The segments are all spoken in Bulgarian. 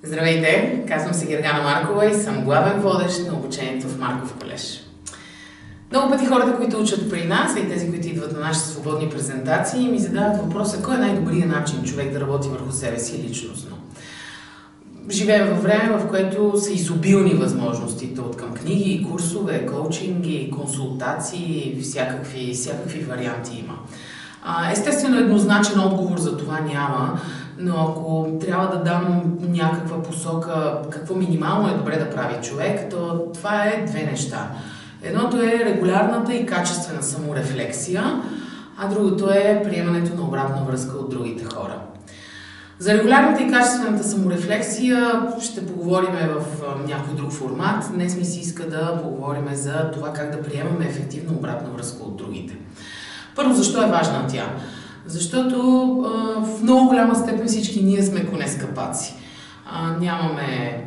Здравейте, казвам се Гергана Маркова и съм главен водещ на обучението в Марков колеж. Много пъти хората, които учат при нас и тези, които идват на нашите свободни презентации, ми задават въпроса: кой е най-добрият начин човек да работи върху себе си личностно? Живеем във време, в което са изобилни възможностите от към книги, курсове, коучинги, консултации, всякакви варианти има. Естествено, еднозначен отговор за това няма, но ако трябва да дам някаква посока какво минимално е добре да прави човек, то това е две неща. Едното е регулярната и качествена саморефлексия, а другото е приемането на обратна връзка от другите хора. За регулярната и качествената саморефлексия ще поговорим в някой друг формат. Днес ми се иска да поговорим за това как да приемаме ефективно обратна връзка от другите. Първо, защо е важна тя? Защото в много голяма степен всички ние сме конескапаци. Нямаме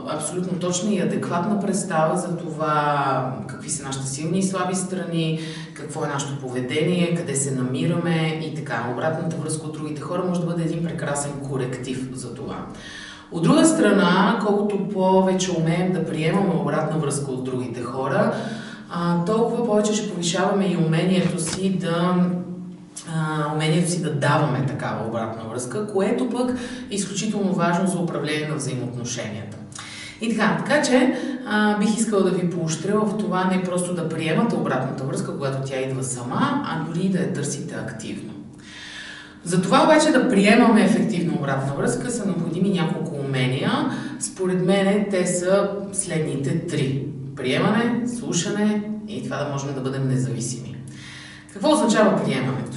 абсолютно точна и адекватна представа за това какви са нашите силни и слаби страни, какво е нашето поведение, къде се намираме и така. Обратната връзка от другите хора може да бъде един прекрасен коректив за това. От друга страна, колкото повече умеем да приемаме обратна връзка от другите хора, толкова повече ще повишаваме и умението си да даваме такава обратна връзка, което пък е изключително важно за управление на взаимоотношенията. И така че бих искала да ви поощря в това не просто да приемате обратната връзка, когато тя идва сама, а дори да я търсите активно. За това обаче да приемаме ефективно обратна връзка са необходими няколко умения. Според мен те са следните три: приемане, слушане и това да можем да бъдем независими. Какво означава приемането?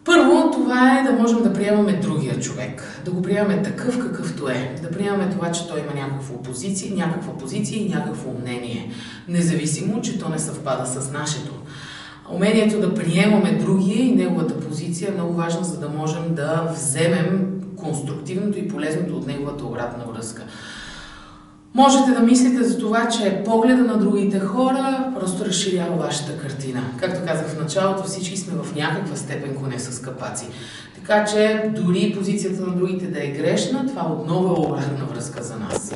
Първо, това е да можем да приемаме другия човек, да го приемаме такъв какъвто е, да приемаме това, че той има някаква позиция и някакво мнение, независимо, че то не съвпада с нашето. Умението да приемаме другия и неговата позиция е много важно, за да можем да вземем конструктивното и полезното от неговата обратна връзка. Можете да мислите за това, че погледа на другите хора просто разширява вашата картина. Както казах в началото, всички сме в някаква степен конескапаци. Така че дори позицията на другите да е грешна, това отново е обратна връзка за нас.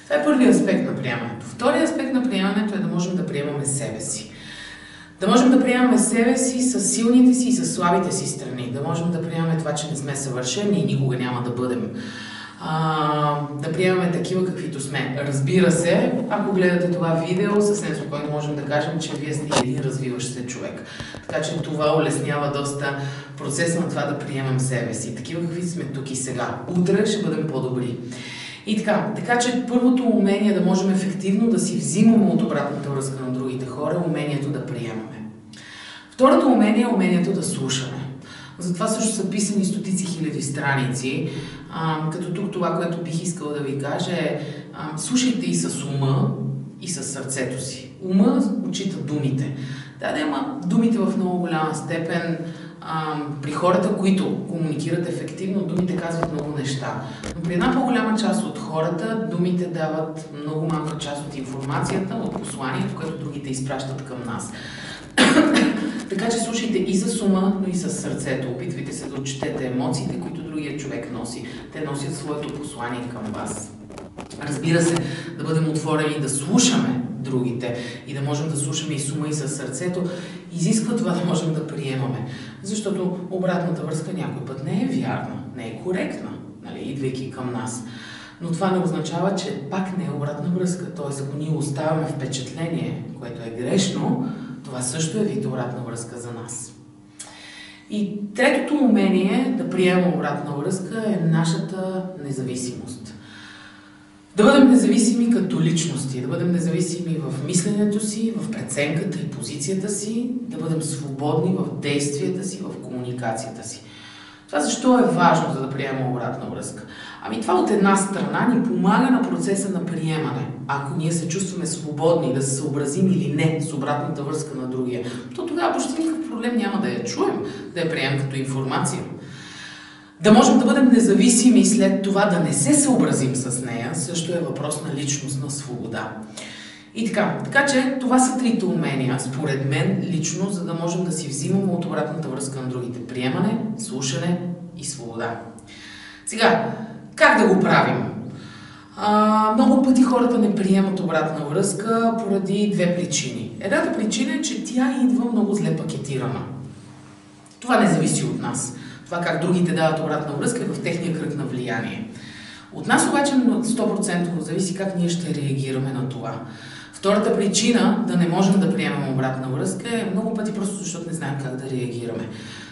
Това е първият аспект на приемането. Вторият аспект на приемането е да можем да приемаме себе си. Да можем да приемаме себе си с силните си и с слабите си страни. Да можем да приемаме това, че не сме съвършени и никога няма да бъдем. Да приемаме такива каквито сме. Разбира се, ако гледате това видео, съвсем спокойно можем да кажем, че вие сте един развиващ се човек. Така че това улеснява доста процеса на това да приемем себе си. Такива какви сме тук и сега. Утре ще бъдем по-добри. И така че първото умение да можем ефективно да си взимаме от обратната връзка на другите хора е умението да приемаме. Второто умение е умението да слушаме. Затова също са писани стотици хиляди страници, като тук това, което бих искала да ви кажа е: слушайте и с ума, и с сърцето си. Ума отчита думите. Да, ама думите в много голяма степен при хората, които комуникират ефективно, думите казват много неща. Но при една по-голяма част от хората думите дават много малка част от информацията, от посланието, което другите изпращат към нас. Така че слушайте и с ума, но и с сърцето. Опитвайте се да отчетете емоциите, които другия човек носи. Те носят своето послание към вас. Разбира се, да бъдем отворени да слушаме другите и да можем да слушаме и с ума, и с сърцето, изисква това да можем да приемаме. Защото обратната връзка някой път не е вярна, не е коректна, идвайки към нас. Но това не означава, че пак не е обратна връзка. Тоест, ако ние оставаме впечатление, което е грешно, това също е вид обратна връзка за нас. И третото умение да приемем обратна връзка е нашата независимост. Да бъдем независими като личности, да бъдем независими в мисленето си, в преценката и позицията си, да бъдем свободни в действията си, в комуникацията си. Това защо е важно, за да приемем обратна връзка? Това от една страна ни помага на процеса на приемане. Ако ние се чувстваме свободни да се съобразим или не с обратната връзка на другия, то тогава почти никакъв проблем няма да я чуем, да я приемем като информация. Да можем да бъдем независими и след това да не се съобразим с нея, също е въпрос на личностна свобода. И така че това са трите умения, според мен, лично, за да можем да си взимаме от обратната връзка на другите: приемане, слушане и свобода. Сега, как да го правим? Много пъти хората не приемат обратна връзка поради две причини. Едната причина е, че тя идва много зле пакетирана. Това не зависи от нас. Това как другите дават обратна връзка е в техния кръг на влияние. От нас обаче 100% зависи как ние ще реагираме на това. Втората причина да не можем да приемем обратна връзка е много пъти просто защото не знаем как да реагираме.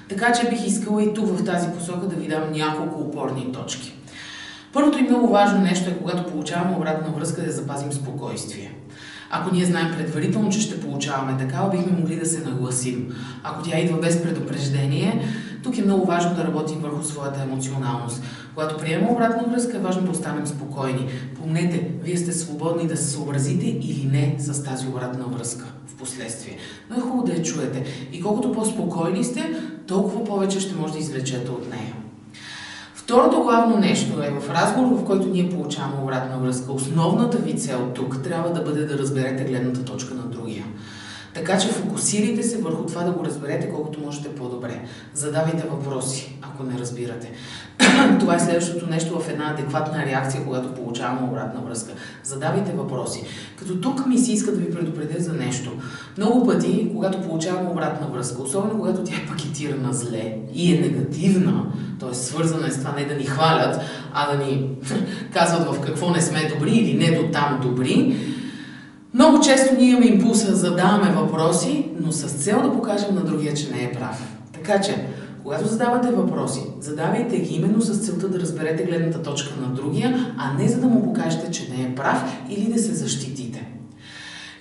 Така че бих искала и тук в тази посока да ви дам няколко опорни точки. Първото и много важно нещо е, когато получаваме обратна връзка, да запазим спокойствие. Ако ние знаем предварително, че ще получаваме такава, бихме могли да се нагласим. Ако тя идва без предупреждение, тук е много важно да работим върху своята емоционалност. Когато приемем обратна връзка, е важно да останем спокойни. Помнете, вие сте свободни да се съобразите или не с тази обратна връзка в последствие. Но е хубаво да я чуете. И колкото по-спокойни сте, толкова повече ще може да извлечете от нея. Второто главно нещо е в разговор, в който ние получаваме обратна връзка. Основната ви цел тук трябва да бъде да разберете гледната точка на другия. Така че фокусирайте се върху това да го разберете колкото можете по-добре. Задавайте въпроси, ако не разбирате. Това е следващото нещо в една адекватна реакция, когато получаваме обратна връзка. Задавайте въпроси. Като тук ми се иска да ви предупредя за нещо. Много пъти, когато получаваме обратна връзка, особено когато тя е пакетирана зле и е негативна, т.е. свързана е с това не да ни хвалят, а да ни казват в какво не сме добри или не до там добри, много често ние имаме импулса да задаваме въпроси, но с цел да покажем на другия, че не е прав. Така че, когато задавате въпроси, задавайте ги именно с целта да разберете гледната точка на другия, а не за да му покажете, че не е прав или да се защитите.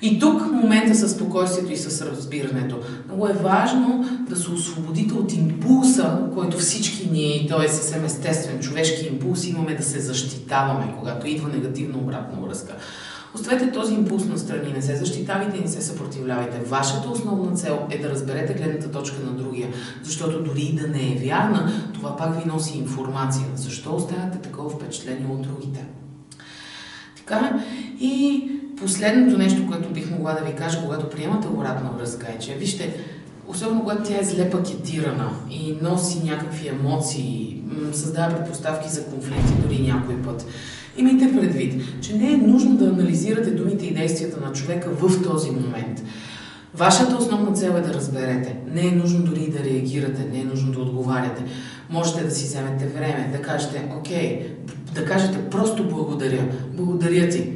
И тук момента с спокойствието и с разбирането. Много е важно да се освободите от импулса, който всички ние, и той е съвсем естествен, човешки импулс, имаме да се защитаваме, когато идва негативна обратна връзка. Оставете този импулс настрани, не се защитавайте и не се съпротивлявайте. Вашата основна цел е да разберете гледната точка на другия, защото дори и да не е вярна, това пак ви носи информация. Защо оставяте такова впечатление от другите? Така, и последното нещо, което бих могла да ви кажа, когато приемате обратна връзка е, че вижте, особено когато тя е зле пакетирана и носи някакви емоции, създава предпоставки за конфликти дори някой път. Имайте предвид, че не е нужно да анализирате думите и действията на човека в този момент. Вашата основна цел е да разберете. Не е нужно дори да реагирате, не е нужно да отговаряте. Можете да си вземете време, да кажете, окей, да кажете просто благодаря. Благодаря ти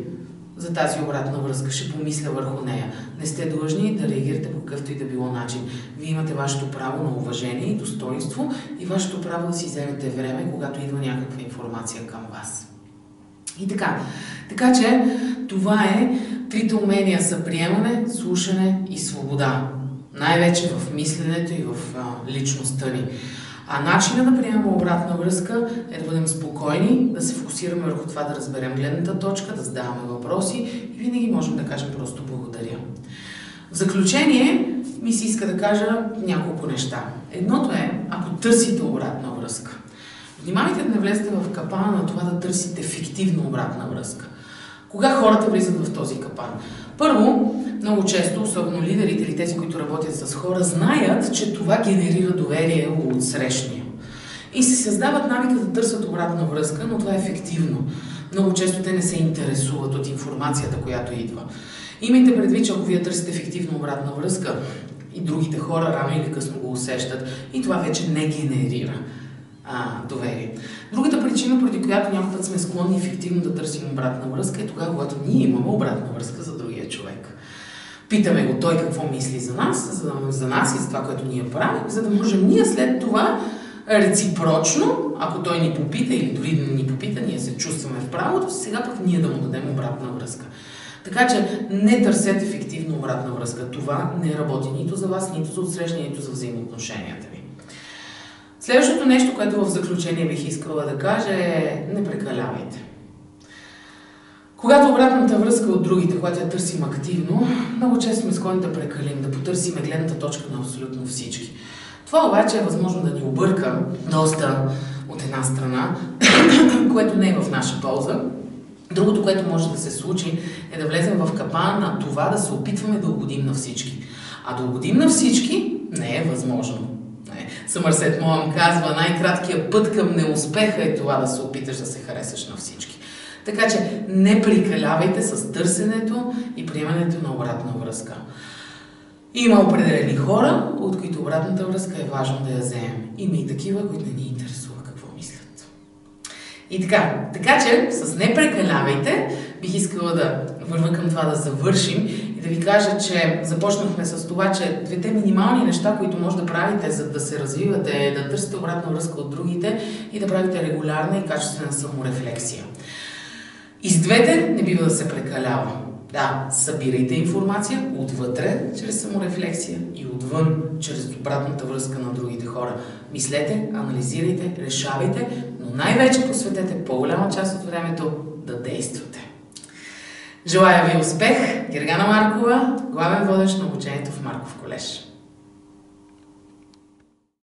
за тази обратна връзка, ще помисля върху нея. Не сте длъжни да реагирате по какъвто и да било начин. Вие имате вашето право на уважение и достоинство и вашето право да си вземете време, когато идва някаква информация към вас. И така. Така че това е трите умения са приемане, слушане и свобода. Най-вече в мисленето и в личността ни. А начинът да приемем обратна връзка е да бъдем спокойни, да се фокусираме върху това да разберем гледната точка, да задаваме въпроси и винаги можем да кажем просто благодаря. В заключение ми се иска да кажа няколко неща. Едното е, ако търсите обратна връзка. Внимавайте да не влезете в капана на това да търсите фиктивна обратна връзка. Кога хората влизат в този капан? Първо, много често, особено лидерите или тези, които работят с хора, знаят, че това генерира доверие от срещния. И се създават навика да търсят обратна връзка, но това е ефективно. Много често те не се интересуват от информацията, която идва. Имайте предвид, че ако вие търсите ефективна обратна връзка, и другите хора рано или късно го усещат, и това вече не генерира доверие. Другата причина, поради която някой път сме склонни ефективно да търсим обратна връзка, е тогава, когато ние имаме обратна връзка за другия човек. Питаме го той какво мисли за нас и за това, което ние правим, за да можем ние след това реципрочно, ако той ни попита или дори да ни попита, ние се чувстваме в правото, сега пък ние да му дадем обратна връзка. Така че не търсете ефективно обратна връзка. Това не работи нито за вас, нито за отсрещане, нито за взаимоотношенията ви. Следващото нещо, което в заключение бих искала да кажа е не прекалявайте. Когато обратната връзка от другите, когато я търсим активно, много често сме склонни да прекалим, да потърсим гледната точка на абсолютно всички. Това обаче е възможно да ни обърка доста от една страна, което не е в наша полза. Другото, което може да се случи, е да влезем в капана на това да се опитваме да угодим на всички. А да угодим на всички не е възможно. Съмърсет Моъм казва, най-краткият път към неуспеха е това да се опиташ да се харесаш на всички. Така че не прекалявайте с търсенето и приемането на обратна връзка. Има определени хора, от които обратната връзка е важно да я вземем. Има и такива, които не ни интересува какво мислят. И така че с не прекалявайте, бих искала да върна към това да завършим и да ви кажа, че започнахме с това, че двете минимални неща, които може да правите, за да се развивате, е да търсите обратна връзка от другите и да правите регулярна и качествена саморефлексия. И с двете не бива да се прекалява. Да, събирайте информация отвътре, чрез саморефлексия и отвън, чрез обратната връзка на другите хора. Мислете, анализирайте, решавайте, но най-вече посветете по-голяма част от времето да действате. Желая ви успех! Гергана Маркова, главен водещ на обучението в Марков колеж.